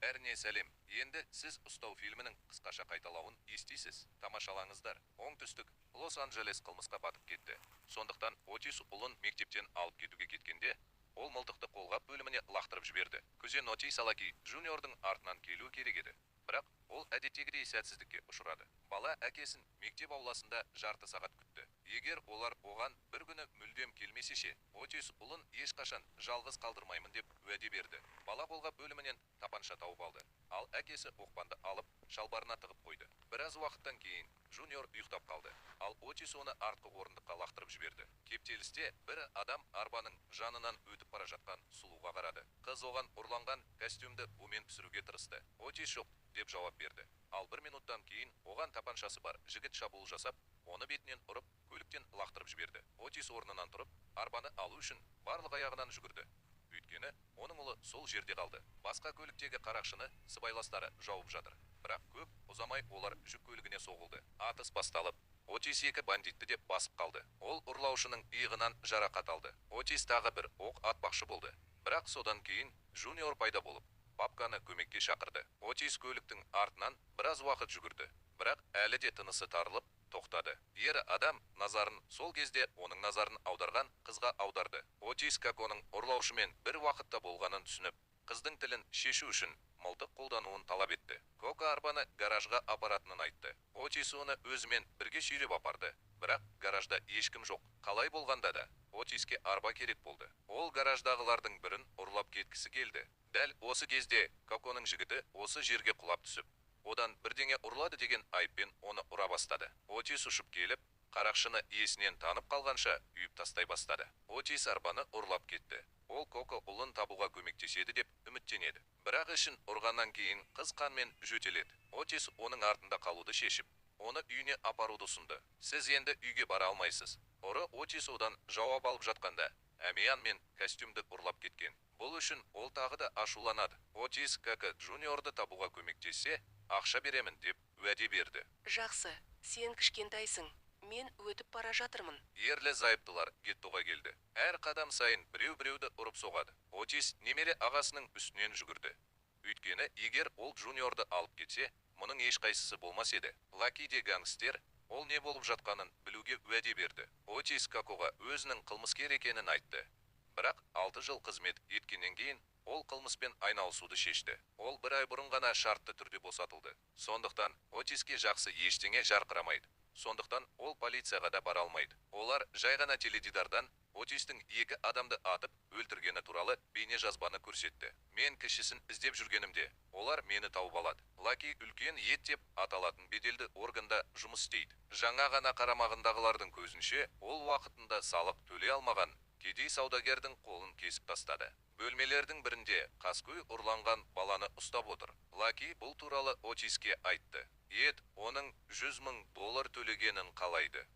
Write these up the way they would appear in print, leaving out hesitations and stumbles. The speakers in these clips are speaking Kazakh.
Бәріне сәлем. Енді сіз ұстау фильмінің қысқаша қайталауын естисіз. Тамашалаңыздар. Оңтүстік Лос-Анджелес қылмысқа батып кетті. Сондықтан Отис ұлын мектептен алып кетуге кеткенде, ол мылтықты қолғап бөліміне лақтырып жіберді. Күзен Отис Алаки Жуниордың артынан келу керек еді. Бірақ ол әдеттегідей сәтсіздікке ұшырады. Бала әкесін мектеп ауласында жарты сағат күтті. Егер олар оған бір күні мүлдем келмесе ше, Отис ұлын ешқашан жалғыз қалдырмаймын деп уәде берді. Бала қолғап бөлімінен тапанша тауып алды. Ал әкесі оқпанды алып, шалбарына тығып қойды. Біраз уақыттан кейін Жуниор ұйықтап қалды. Ал Отис оны артқы орындыққа лақтырып жіберді. Кептелісте бір адам арбаның жанынан өтіп бара жатқан сұлуға қарады. Қыз оған ұрланған костюмді бумен түсіруге тырысты. Отис жоқ деп жауап берді. Ал бір минуттан кейін оған тапаншасы бар жігіт шабуыл жасап, оны бетінен ұрып, көліктен лақтырып жіберді. Отис орнынан тұрып, арбаны алу үшін барлық аяғынан жүгірді. Өйткені оның ұлы сол жерде қалды. Басқа көліктегі қарақшыны сыбайластары жауып жатыр. Бірақ көп ұзамай олар жүк көлігіне соғылды. Атыс басталып, Отис екі бандитті деп басып қалды. Ол ұрлаушының иығынан жарақат алды. Отис тағы бір оқ атпақшы болды. Бірақ содан кейін Жуниор пайда болып, папканы көмекке шақырды. Отис көліктің артынан біраз уақыт жүгірді. Бірақ әлі де тынысы тарылып, тоқтады. Ер адам назарын сол кезде оның назарын аударған қызға аударды. Отис Каконың ұрлаушымен бір уақытта болғанын түсініп, қыздың тілін шешу үшін мылтық қолдануын талап етті. Коко арбаны гаражға апаратынын айтты. Отис оны өзімен бірге сүйреп апарды. Бірақ гаражда ешкім жоқ. Қалай болғанда да Отиске арба керек болды. Ол гараждағылардың бірін ұрлап кеткісі келді. Дәл осы кезде Каконың жігіті осы жерге құлап түсіп, одан бірдеңе ұрлады деген айыппен оны ұра бастады. Отис ұшып келіп, қарақшыны иесінен танып қалғанша үйіп тастай бастады. Отис арбаны ұрлап кетті. Ол Коко ұлын табуға көмектеседі деп үміттенеді. Бірақ ішін ұрғаннан кейін қыз қанмен жөтеледі. Отис оның артында қалуды шешіп, оны үйіне апаруды ұсынды. Сіз енді үйге бара алмайсыз. Ұры Отис одан жауап алып жатқанда, әмиян мен костюмді ұрлап кеткен. Бұл үшін ол тағы да ашуланады. Отис Како Жуниорды табуға көмектессе, ақша беремін деп уәде берді. Жақсы, сен кішкентайсың. Мен өтіп бара жатырмын. Ерлі зайыптылар геттоға келді. Әр қадам сайын біреу-біреуді ұрып соғады. Отис немере ағасының үстінен жүгірді. Өйткені егер ол Жуниорды алып кетсе, мұның ешқайсысы болмас еді. Лаки де гангстер, ол не болып жатқанын білуге уәде берді. Отис Какоға өзінің қылмыскер екенін айтты. Бірақ 6 жыл қызмет еткеннен кейін ол қылмыспен айналысуды шешті. Ол бір ай бұрын ғана шартты түрде босатылды. Сондықтан Отиске жақсы ештеңе жарқырамайды. Сондықтан ол полицияға да бара алмайды. Олар жай ғана теледидардан Отистің екі адамды атып өлтіргені туралы бейне жазбаны көрсетті. Мен кішісін іздеп жүргенімде, олар мені тауып алады. Лаки үлкен ет деп аталатын беделді органда жұмыс істейді. Жаңа ғана қарамағындағылардың көзінше, ол уақытында салық төлей алмаған кедей саудагердің қолын кесіп тастады. Бөлмелердің бірінде қаскөй ұрланған баланы ұстап отыр. Лаки бұл туралы Отиске айтты. Ед оның $100,000 төлегенін қалайды.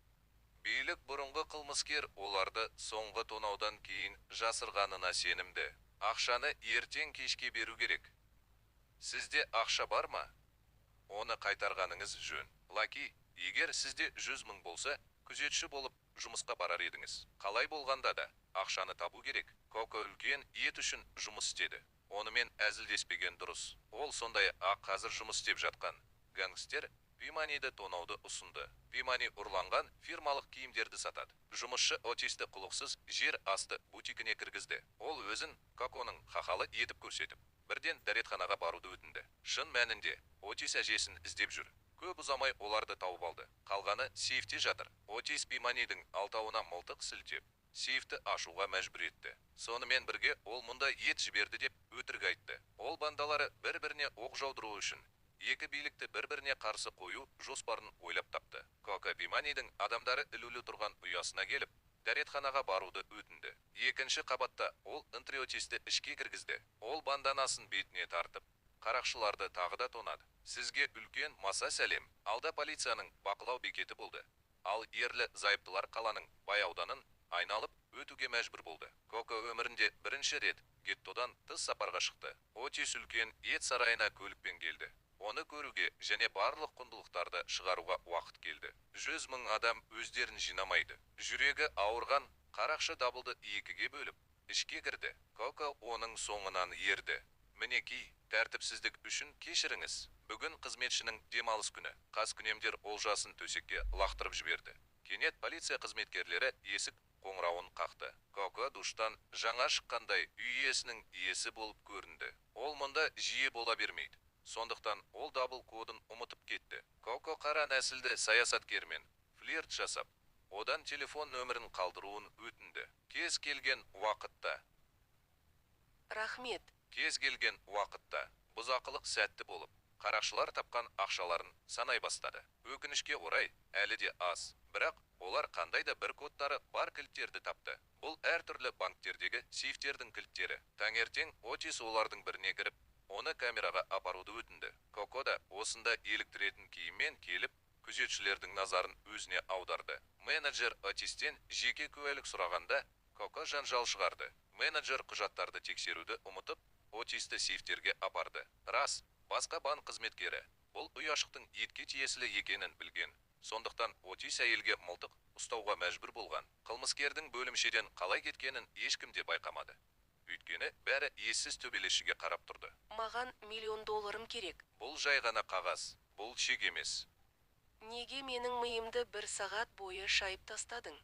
Билік бұрынғы қылмыскер оларды соңғы тонаудан кейін жасырғанына сенімді. Ақшаны ертең кешке беру керек. Сізде ақша бар ма? Оны қайтарғаныңыз жөн. Лаки, егер сізде 100,000 болса, күзетші болып жұмысқа барар едіңіз. Қалай болғанда да ақшаны табу керек. Коко үлкен ет үшін жұмыс істеді. Онымен әзілдеспеген дұрыс. Ол сондай-ақ қазір жұмыс істеп жатқан гангстер Пиманиді тонауды ұсынды. Пимани ұрланған фирмалық киімдерді сатады. Жұмысшы Отисті құлықсыз жер асты бутикіне кіргізді. Ол өзін Каконың хахалы етіп көрсетіп, бірден дәретханаға баруды өтінді. Шын мәнінде Отис әжесін іздеп жүр. Көп ұзамай оларды тауып алды. Қалғаны сейфте жатыр. Отис Пиманидің алтауына мылтық сілтеп, сейфті ашуға мәжбүр етті. Сонымен бірге ол мұнда ет жіберді деп өтірік айтты. Ол бандалары бір-біріне оқ жаудыру үшін екі билікті бір-біріне қарсы қою жоспарын ойлап тапты. Коко Пиманидің адамдары ілулі тұрған ұясына келіп, дәретханаға баруды өтінді. Екінші қабатта ол Отисті ішке кіргізді. Ол банданасын бетіне тартып, қарақшыларды тағы да тонады. Сізге үлкен маса сәлем. Алда полицияның бақылау бекеті болды. Ал ерлі зайыптылар қаланың баяуданын айналып өтуге мәжбүр болды. Коко өмірінде бірінші рет геттодан тыс сапарға шықты. Отис үлкен ет сарайына көлікпен келді. Оны көруге және барлық құндылықтарды шығаруға уақыт келді. 100,000 адам өздерін жинамайды. Жүрегі ауырған қарақшы дабылды екіге бөліп, ішке кірді. Коко оның соңынан ерді. Мінеки, Тәртіпсіздік үшін кешіріңіз. Бүгін қызметшінің демалыс күні. Қаскүнемдер олжасын төсекке лақтырып жіберді. Кенет полиция қызметкерлері есік қоңырауын қақты. Коко душтан жаңа шыққандай үй иесінің иесі болып көрінді. Ол мұнда жиі бола бермейді. Сондықтан ол дабыл кодын ұмытып кетті. Коко қара нәсілді саясаткермен флирт жасап, одан телефон нөмірін қалдыруын өтінді. Кез келген уақытта бұзақылық сәтті болып, қарақшылар тапқан ақшаларын санай бастады. Өкінішке орай, әлі де аз. Бірақ олар қандай да бір кодтары бар кілттерді тапты. Бұл әртүрлі банктердегі сейфтердің кілттері. Таңертең Отис олардың біріне кіріп, оны камераға апаруды өтінді. Коко да осында еліктіретін киіммен келіп, күзетшілердің назарын өзіне аударды. Менеджер Отистен жеке куәлік сұрағанда, Коко жанжал шығарды. Менеджер құжаттарды тексеруді ұмытып, Отисті сейфтерге апарды. Рас, басқа банк қызметкері бұл ұяшықтың етке тиесілі екенін білген. Сондықтан Отис әйелге мылтық ұстауға мәжбүр болған. Қылмыскердің бөлімшеден қалай кеткенін ешкім де байқамады. Өйткені бәрі ессіз төбелесшіге қарап тұрды. Маған $1,000,000 керек. Бұл жай ғана қағаз, бұл чек емес. Неге менің миымды 1 сағат бойы шайып тастадың?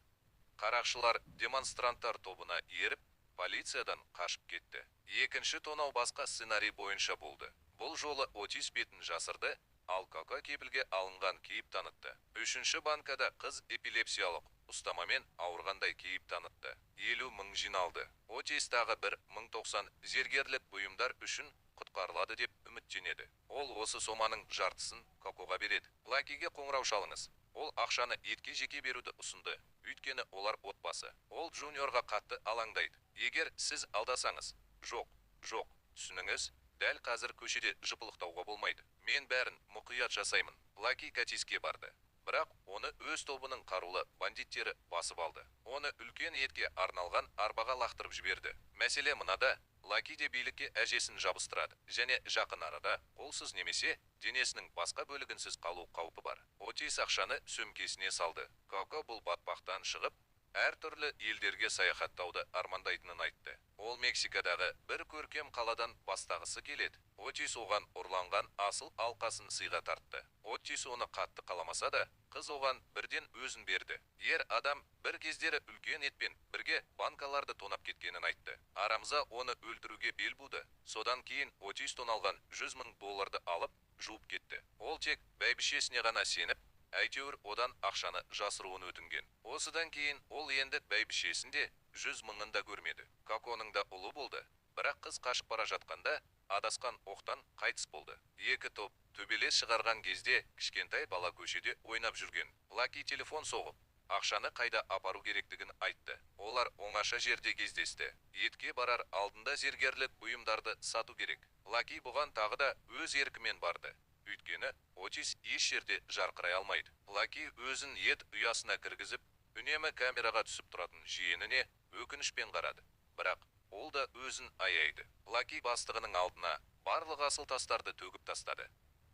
Қарақшылар демонстранттар тобына еріп, полициядан қашып кетті. Екінші тонау басқа сценарий бойынша болды. Бұл жолы Отис бетін жасырды, ал Коко кепілге алынған кейіп танытты. Үшінші банкада қыз эпилепсиялық ұстамамен ауырғандай кейіп танытты. 50,000 жиналды. Отис тағы бір 1090 зергерлік бұйымдар үшін құтқарылады деп үміттенеді. Ол осы соманың жартысын Кокоға береді. Лакиге қоңырау шалыңыз. Ол ақшаны етке жеке беруді ұсынды. Өйткені олар отбасы. Ол Джуниорға қатты алаңдайды. Егер сіз алдасаңыз, жоқ, түсініңіз, дәл қазір көшеде жыпылықтауға болмайды. Мен бәрін мұқият жасаймын. Лаки Катиске барды. Бірақ оны өз тобының қарулы бандиттері басып алды. Оны үлкен етке арналған арбаға лақтырып жіберді. Мәселе мынада, Лаки де билікке әжесін жабыстырады. Және жақын арада қолсыз немесе денесінің басқа бөлігінсіз қалу қаупі бар. Отис ақшаны сөмкесіне салды. Коко бұл батпақтан шығып, әртүрлі елдерге саяхаттауды армандайтынын айтты. Ол Мексикадағы бір көркем қаладан бастағысы келеді. Отис оған ұрланған асыл алқасын сыйға тартты. Отис оны қатты қаламаса да, қыз оған бірден өзін берді. Ер адам бір кездері үлкен етпен бірге банкаларды тонап кеткенін айтты. Арамза оны өлтіруге бел буды. Содан кейін Отис тоналған $100,000 алып, жуып кетті. Ол тек бәйбішесіне ғана сеніп, әйтеуір одан ақшаны жасыруын өтінген. Осыдан кейін ол енді бәйбішесінде 100,000 да көрмеді. Коконың да ұлы болды. Бірақ қыз қашып бара жатқанда, адасқан оқтан қайтыс болды. Екі топ төбелес шығарған кезде кішкентай бала көшеде ойнап жүрген. Лаки телефон соғып, ақшаны қайда апару керектігін айтты. Олар оңаша жерде кездесті. Етке барар алдында зергерлік бұйымдарды сату керек. Лаки бұған тағы да өз еркімен барды. Өйткені Отис еш жерде жарқырай алмайды. Лаки өзін ет ұясына кіргізіп, үнемі камераға түсіп тұратын жиеніне өкінішпен қарады. Бірақ ол да өзін аяйды. Лаки бастығының алдына барлық асыл тастарды төгіп тастады.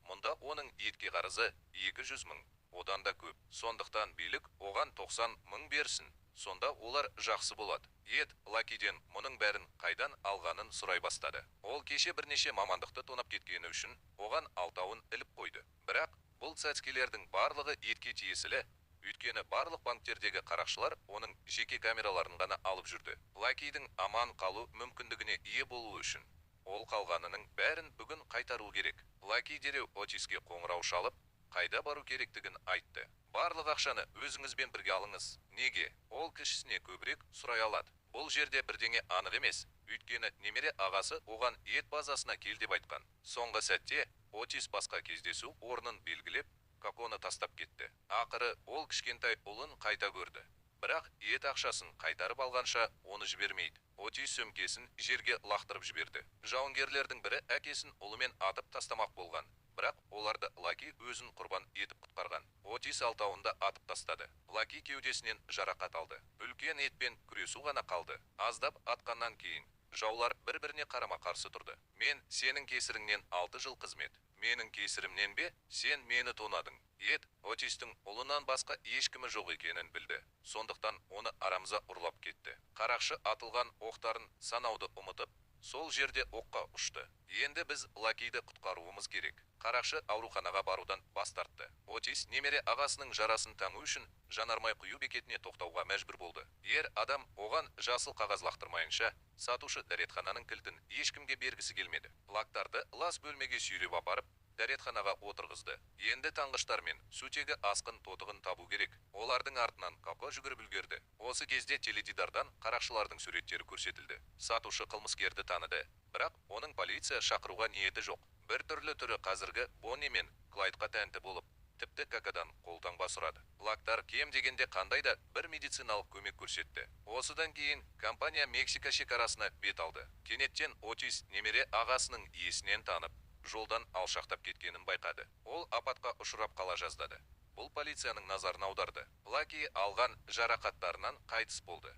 Мұнда оның етке қарызы 200,000, одан да көп. Сондықтан билік оған 90,000 берсін. Сонда олар жақсы болады. Ет Лакиден мұның бәрін қайдан алғанын сұрай бастады. Ол кеше бірнеше мамандықты тонап кеткені үшін оған 6-ауын іліп қойды. Бірақ бұл сәтскелердің барлығы етке тиесілі. Өйткені барлық банктердегі қарақшылар оның жеке камераларын ғана алып жүрді. Лакидің аман қалу мүмкіндігіне ие болу үшін ол қалғанының бәрін бүгін қайтару керек. Лаки дереу Отиске қоңырау шалып, қайда бару керектігін айтты. Барлық ақшаны өзіңізбен бірге алыңыз. Неге? Ол кішісіне көбірек сұрай алады. Бұл жерде бірдеңе анық емес. Өйткені немере ағасы оған ет базасына кел деп айтқан. Соңғы сәтте Отис басқа кездесу орнын белгілеп, Коконы тастап кетті. Ақыры ол кішкентай ұлын қайта көрді. Бірақ ет ақшасын қайтарып алғанша оны жібермейді. Отис сөмкесін жерге лақтырып жіберді. Жауынгерлердің бірі әкесін ұлымен атып тастамақ болған. Бірақ оларды Лаки өзін құрбан етіп құтқарған. Отис 6-ауында атып тастады. Лаки кеудесінен жарақат алды. Үлкен етпен күресу ғана қалды. Аздап атқаннан кейін жаулар бір-біріне қарама қарсы тұрды. Мен сенің кесіріңнен 6 жыл қызмет. Менің кесірімнен бе, сен мені тонадың. Ет Отистің ұлынан басқа ешкімі жоқ екенін білді. Сондықтан оны арамза ұрлап кетті. Қарақшы атылған оқтарын санауды ұмытып, сол жерде оққа ұшты. Енді біз Лакиді құтқаруымыз керек. Қарақшы ауруханаға барудан бас тартты. Отис немере ағасының жарасын таңу үшін жанармай құю бекетіне тоқтауға мәжбүр болды. Ер адам оған жасыл қағаз лақтырмайынша, сатушы дәретхананың кілтін ешкімге бергісі келмеді. Лактарды лас бөлмеге сүйреп апарып, дәретханаға отырғызды. Енді таңғыштар мен сутегі асқын тотығын табу керек. Олардың артынан Коко жүгіріп үлгерді. Осы кезде теледидардан қарақшылардың суреттері көрсетілді. Сатушы қылмыскерді таныды, бірақ оның полиция шақыруға ниеті жоқ. Бір түрлі түрі қазіргі Бонни мен Клайдқа тәнті болып, тіпті Какадан қолтаңба сұрады. Лактар кем дегенде қандай да бір медициналық көмек көрсетті. Осыдан кейін компания Мексика шекарасына бет алды. Кенеттен Отис немере ағасының иесінен танып, жолдан алшақтап кеткенін байқады. Ол апатқа ұшырап қала жаздады. Бұл полицияның назарын аударды. Лаки алған жарақаттарынан қайтыс болды.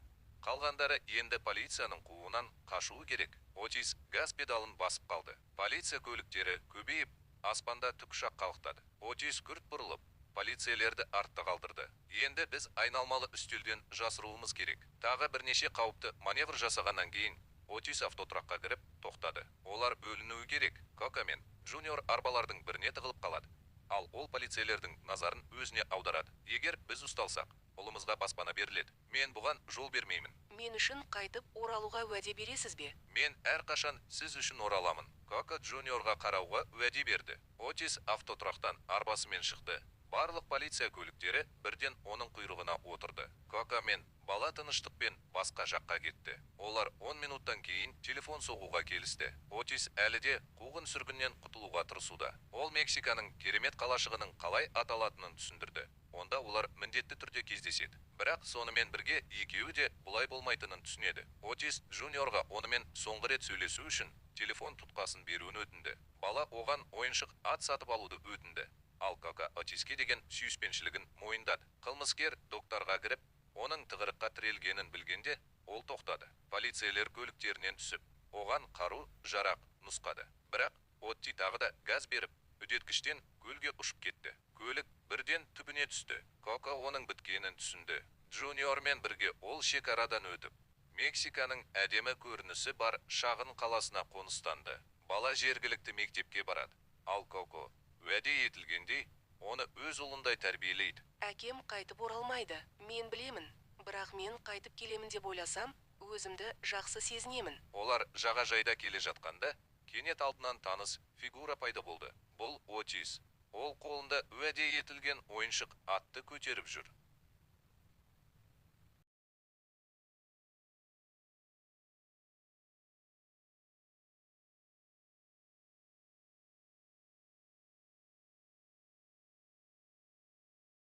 Қалғандары енді полицияның қуынан қашуы керек. Отис газ педалын басып қалды. Полиция көліктері көбейіп, аспанда тікұшақ қалықтады. Отис күрт бұрылып, полицейлерді артта қалдырды. Енді біз айналмалы үстелден жасыруымыз керек. Тағы бірнеше қауіпті маневр жасағаннан кейін Отис автотұраққа кіріп тоқтады. Олар бөлінуі керек. Коко мен Джуниор арбалардың біріне тығылып қалады. Ал ол полицейлердің назарын өзіне аударады. Егер біз ұсталсақ, ұлымызға баспана беріледі. Мен бұған жол бермеймін. Мен үшін қайтып оралуға уәде бересіз бе? Мен әрқашан сіз үшін ораламын. Коко Джуниорға қарауға уәде берді. Отис автотұрақтан арбасымен шықты. Барлық полиция көліктері бірден оның құйрығына отырды. Коко мен бала тыныштықпен басқа жаққа кетті. Олар 10 минуттан кейін телефон соғуға келісті. Отис әлі де қуғын сүргіннен құтылуға тырысуда. Ол Мексиканың керемет қалашығының қалай аталатынын түсіндірді. Онда олар міндетті түрде кездеседі. Бірақ сонымен бірге екеуі де бұлай болмайтынын түсінеді. Отис Джуниорға онымен соңғы рет сөйлесу үшін телефон тұтқасын беруін өтінді. Бала оған ойыншық ат сатып алуды өтінді. Ал Коко Отиске деген сүйіспеншілігін мойындады. Қылмыскер докторға кіріп, оның тығырыққа тірелгенін білгенде, ол тоқтады. Полицейлер көліктерінен түсіп, оған қару, жарақ нұсқады. Бірақ Отти тағы да газ беріп, үдеткіштен көлге ұшып кетті. Көлік бірден түбіне түсті. Коко оның біткенін түсінді. Джуниормен бірге ол шекарадан өтіп, Мексиканың әдемі көрінісі бар шағын қаласына қоныстанды. Бала жергілікті мектепке барады. Ал Коко уәде етілгендей, оны өз ұлындай тәрбиелейді. Әкем қайтып оралмайды. Мен білемін. Бірақ мен қайтып келемін деп ойласам, өзімді жақсы сезінемін. Олар жағажайда келе жатқанда, кенет алдынан таныс фигура пайда болды. Бұл Отис. Ол қолында уәде етілген ойыншық атты көтеріп жүр.